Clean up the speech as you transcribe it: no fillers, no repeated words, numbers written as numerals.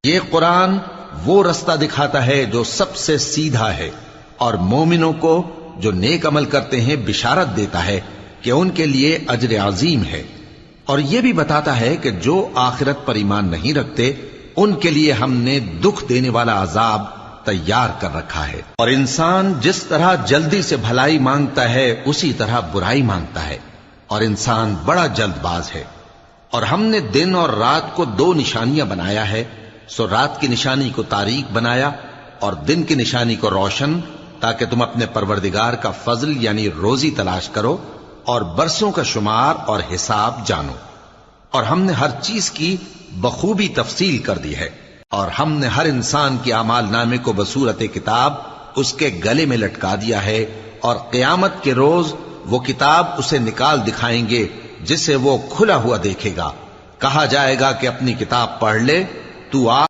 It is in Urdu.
یہ قرآن وہ رستہ دکھاتا ہے جو سب سے سیدھا ہے، اور مومنوں کو جو نیک عمل کرتے ہیں بشارت دیتا ہے کہ ان کے لیے اجر عظیم ہے، اور یہ بھی بتاتا ہے کہ جو آخرت پر ایمان نہیں رکھتے ان کے لیے ہم نے دکھ دینے والا عذاب تیار کر رکھا ہے۔ اور انسان جس طرح جلدی سے بھلائی مانگتا ہے اسی طرح برائی مانگتا ہے، اور انسان بڑا جلد باز ہے۔ اور ہم نے دن اور رات کو دو نشانیاں بنایا ہے، سو رات کی نشانی کو تاریک بنایا اور دن کی نشانی کو روشن، تاکہ تم اپنے پروردگار کا فضل یعنی روزی تلاش کرو اور برسوں کا شمار اور حساب جانو۔ اور ہم نے ہر چیز کی بخوبی تفصیل کر دی ہے، اور ہم نے ہر انسان کے اعمال نامے کو بصورت کتاب اس کے گلے میں لٹکا دیا ہے، اور قیامت کے روز وہ کتاب اسے نکال دکھائیں گے جسے وہ کھلا ہوا دیکھے گا۔ کہا جائے گا کہ اپنی کتاب پڑھ لے، تو